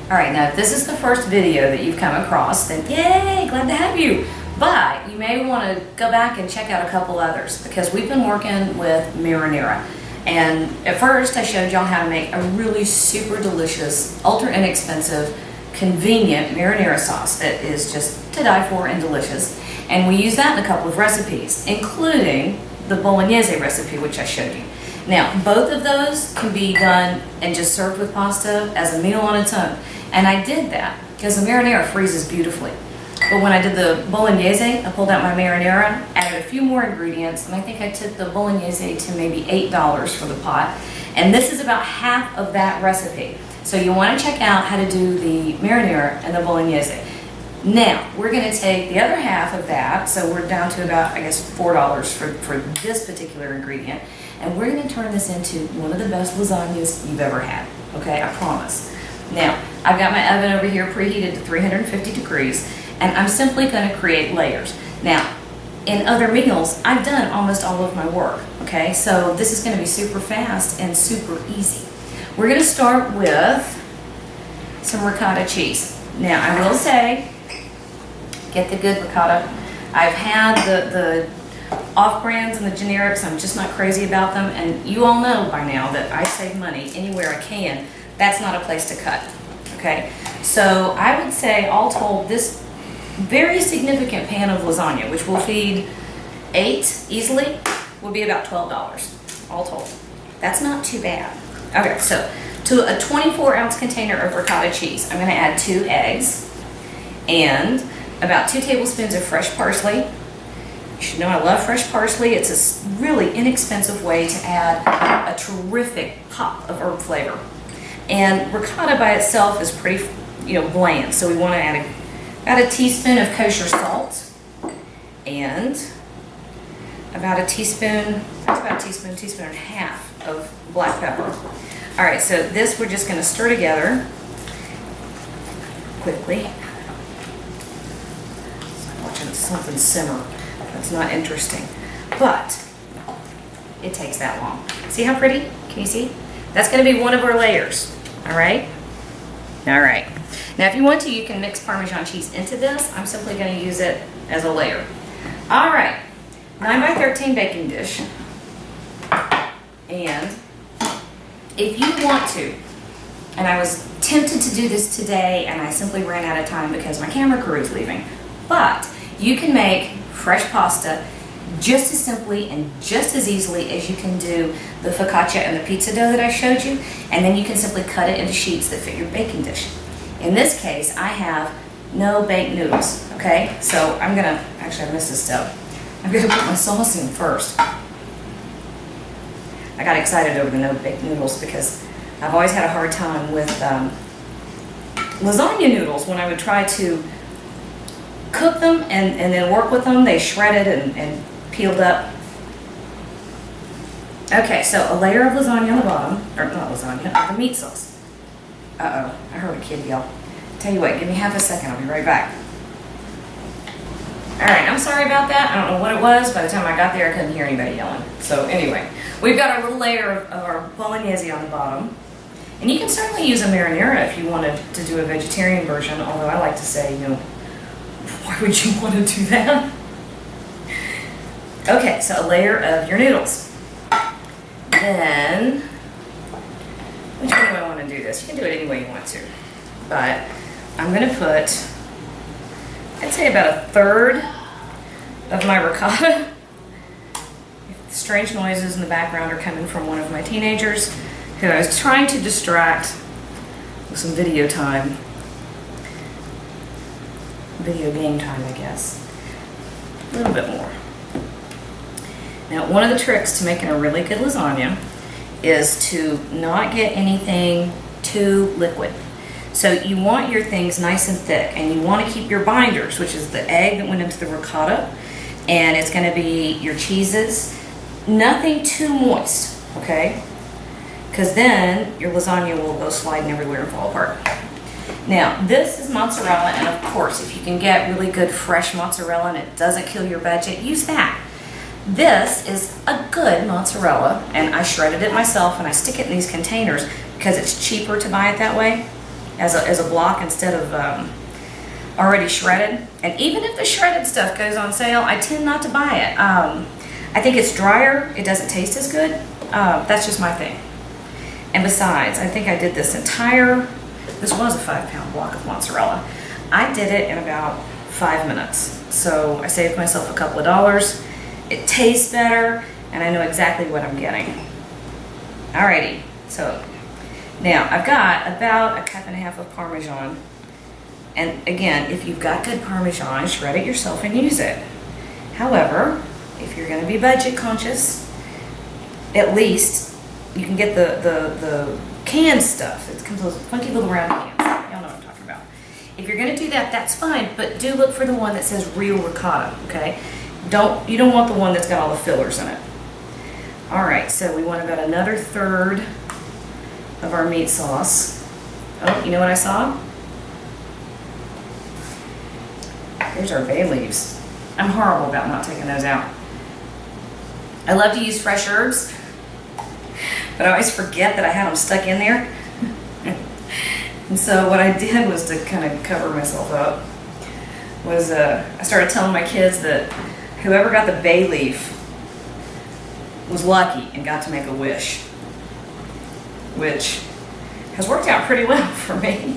All right, now if this is the first video that you've come across, then yay, glad to have you. But you may want to go back and check out a couple others because we've been working with marinara. And at first I showed y'all how to make a really super delicious, ultra inexpensive, convenient marinara sauce that is just to die for and delicious. And we use that in a couple of recipes, including the Bolognese recipe, which I showed you. Now, both of those can be done and just served with pasta as a meal on its own. And I did that because the marinara freezes beautifully. But when I did the Bolognese, I pulled out my marinara, added a few more ingredients, and I think I took the Bolognese to maybe $8 for the pot. And this is about half of that recipe. So you want to check out how to do the marinara and the Bolognese. Now, we're going to take the other half of that, so we're down to about, I guess, $4 for this particular ingredient, and we're going to turn this into one of the best lasagnas you've ever had, okay? I promise. Now, I've got my oven over here preheated to 350 degrees, and I'm simply going to create layers. Now, in other meals, I've done almost all of my work, okay? So this is going to be super fast and super easy. We're going to start with some ricotta cheese. Now, I will say, get the good ricotta. I've had the off-brands and the generics. I'm just not crazy about them, and you all know by now that I save money anywhere I can. That's not a place to cut, okay? So I would say, all told, this very significant pan of lasagna, which will feed 8 easily, will be about $12, all told. That's not too bad. Okay, so to a 24-ounce container of ricotta cheese, I'm gonna add 2 eggs and about 2 tablespoons of fresh parsley. You should know I love fresh parsley. It's a really inexpensive way to add a terrific pop of herb flavor. And ricotta by itself is pretty, bland, so we want to add about a teaspoon of kosher salt and about a teaspoon, teaspoon and a half of black pepper. All right, so this we're just going to stir together quickly. Watching something simmer. That's not interesting, but it takes that long. See how pretty? Can you see? That's going to be one of our layers. All right. All right. Now, if you want to, you can mix Parmesan cheese into this. I'm simply going to use it as a layer. All right. 9 by 13 baking dish. And if you want to, and I was tempted to do this today, and I simply ran out of time because my camera crew is leaving, but you can make fresh pasta just as simply and just as easily as you can do the focaccia and the pizza dough that I showed you, and then you can simply cut it into sheets that fit your baking dish. In this case, I have no baked noodles, okay? So I'm gonna, actually I missed a step. I'm gonna put my sauce in first. I got excited over the no baked noodles because I've always had a hard time with lasagna noodles. When I would try to cook them and then work with them, they shredded and peeled up. Okay, so a layer of lasagna on the bottom, or not lasagna, the meat sauce. Uh-oh, I heard a kid yell. Tell you what, give me half a second, I'll be right back. All right, I'm sorry about that. I don't know what it was. By the time I got there, I couldn't hear anybody yelling. So anyway, we've got our little layer of our Bolognese on the bottom. And you can certainly use a marinara if you wanted to do a vegetarian version, although I like to say, why would you want to do that? Okay, so a layer of your noodles. Then, which way do I want to do this? You can do it any way you want to. But I'm going to put, I'd say about 1/3 of my ricotta. Strange noises in the background are coming from one of my teenagers who I was trying to distract with some video time. Video game time, I guess. A little bit more. Now, one of the tricks to making a really good lasagna is to not get anything too liquid. So you want your things nice and thick, and you want to keep your binders, which is the egg that went into the ricotta, and it's going to be your cheeses, nothing too moist, okay? Because then your lasagna will go sliding everywhere and fall apart. Now, this is mozzarella, and of course, if you can get really good fresh mozzarella and it doesn't kill your budget, use that. This is a good mozzarella, and I shredded it myself, and I stick it in these containers because it's cheaper to buy it that way. as a block instead of already shredded. And even if the shredded stuff goes on sale, I tend not to buy it. I think it's drier, it doesn't taste as good. That's just my thing. And besides, I think I did this was a 5-pound block of mozzarella. I did it in about 5 minutes. So I saved myself a couple of dollars. It tastes better, and I know exactly what I'm getting. Alrighty, so now I've got about 1.5 cups of Parmesan. And again, if you've got good Parmesan, shred it yourself and use it. However, if you're gonna be budget conscious, at least you can get the canned stuff. It comes with those funky little round cans. Y'all know what I'm talking about. If you're gonna do that, that's fine, but do look for the one that says real ricotta, okay? You don't want the one that's got all the fillers in it. All right, so we want about another third of our meat sauce. Oh, you know what I saw? Here's our bay leaves. I'm horrible about not taking those out. I love to use fresh herbs, but I always forget that I have them stuck in there. And so what I did was to kind of cover myself up was I started telling my kids that whoever got the bay leaf was lucky and got to make a wish, which has worked out pretty well for me.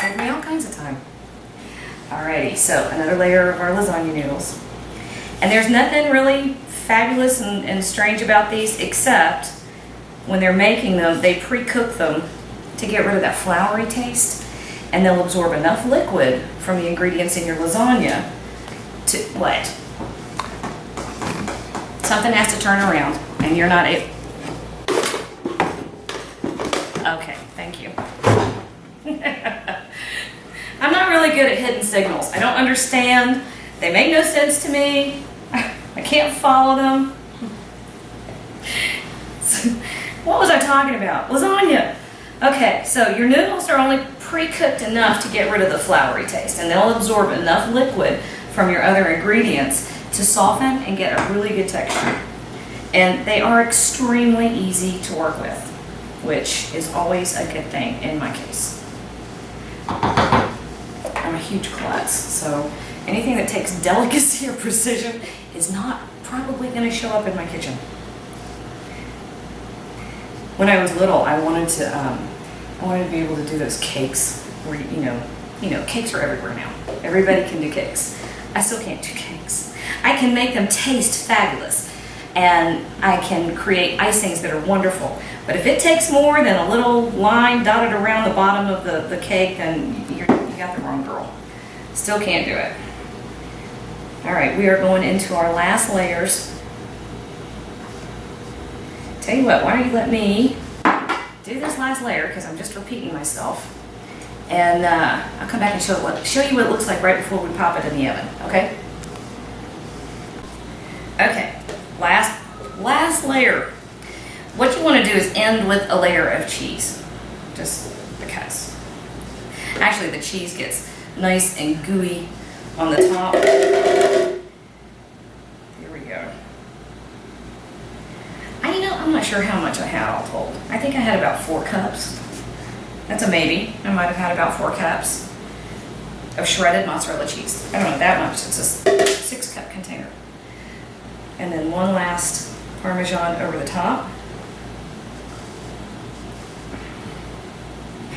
Saved me all kinds of time. Alrighty, so another layer of our lasagna noodles. And there's nothing really fabulous and strange about these, except when they're making them, they pre-cook them to get rid of that floury taste, and they'll absorb enough liquid from the ingredients in your lasagna to, what? Something has to turn around, and you're not able. Okay, thank you. I'm not really good at hidden signals. I don't understand. They make no sense to me. I can't follow them. What was I talking about? Lasagna. Okay, so your noodles are only pre-cooked enough to get rid of the floury taste, and they'll absorb enough liquid from your other ingredients to soften and get a really good texture. And they are extremely easy to work with, which is always a good thing in my case. I'm a huge klutz, so anything that takes delicacy or precision is not probably going to show up in my kitchen. When I was little, I wanted to be able to do those cakes where you know, cakes are everywhere now. Everybody can do cakes. I still can't do cakes. I can make them taste fabulous, and I can create icings that are wonderful. But if it takes more than a little line dotted around the bottom of the cake, then you got the wrong girl. Still can't do it. All right, we are going into our last layers. Tell you what, why don't you let me do this last layer, because I'm just repeating myself. And I'll come back and show you what it looks like right before we pop it in the oven, okay? Okay, last layer. What you want to do is end with a layer of cheese, just because. Actually, the cheese gets nice and gooey on the top. Here we go. I'm not sure how much I had all told. I think I had about 4 cups. That's a maybe. I might have had about 4 cups of shredded mozzarella cheese. I don't know that much. It's a 6-cup container. And then one last Parmesan over the top.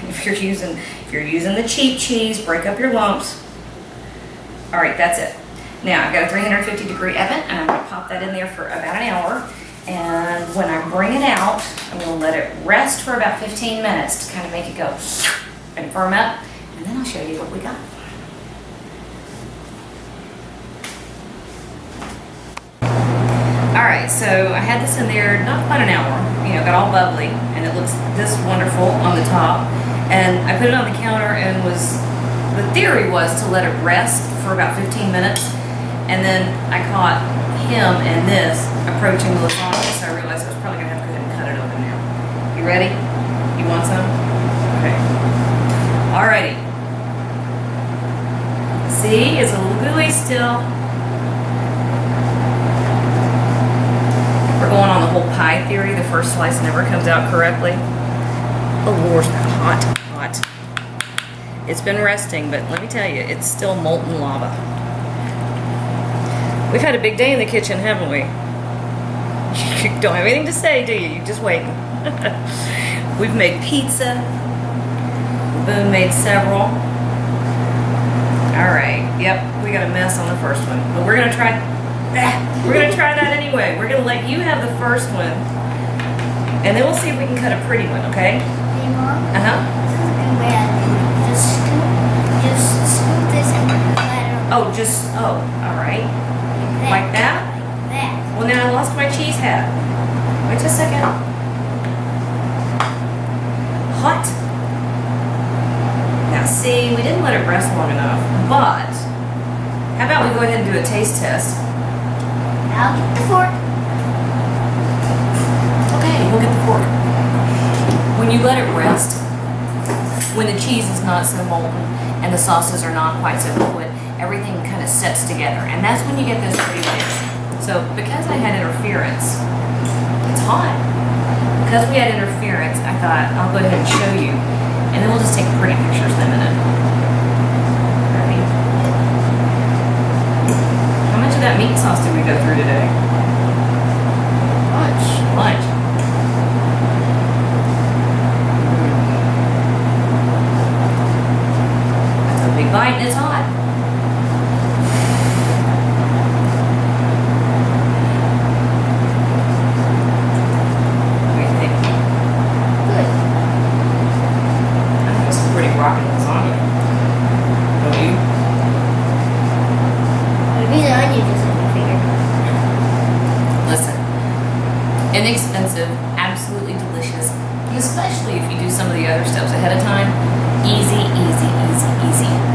If you're using the cheap cheese, break up your lumps. All right, that's it. Now I've got a 350-degree oven, and I'm going to pop that in there for about an hour. And when I bring it out, I'm going to let it rest for about 15 minutes to kind of make it go and firm up. And then I'll show you what we got. All right, so I had this in there not quite an hour. Got all bubbly, and it looks this wonderful on the top. And I put it on the counter, and the theory was to let it rest for about 15 minutes. And then I caught him and this approaching the lasagna, so I realized I was probably going to have to go ahead and cut it open now. You ready? You want some? Okay. Alrighty. See, it's a little gooey still. We're going on the whole pie theory. The first slice never comes out correctly. Oh Lord, hot, hot. It's been resting, but let me tell you, it's still molten lava. We've had a big day in the kitchen, haven't we? You don't have anything to say, do you? You're just waiting. We've made pizza. Boone made several. All right. Yep, we got a mess on the first one, but we're gonna try. We're gonna try that anyway. We're gonna let you have the first one, and then we'll see if we can cut a pretty one. Okay? Hey, Mom. Uh huh. This is a good way I do it. Just scoop this and let it Oh, just all right. Like that? Like that. Well, now I lost my cheese hat. Wait just a second. Hot. Now, see, we didn't let it rest long enough, but how about we go ahead and do a taste test? I'll get the fork. Okay, we'll get the fork. When you let it rest, when the cheese is not so molten and the sauces are not quite so liquid, everything kind of sets together, and that's when you get those pretty layers. So because I had interference, it's hot. Because we had interference, I thought I'll go ahead and show you, and then we'll just take pretty pictures in a minute. Ready? How much of that meat sauce did we go through today? Lunch. That's a big bite and it's hot. What do you think? Good. I think it's a pretty rockin' lasagna. Don't you? Maybe the onion isn't your finger. Listen, inexpensive, absolutely delicious, especially if you do some of the other steps ahead of time. Easy, easy, easy, easy.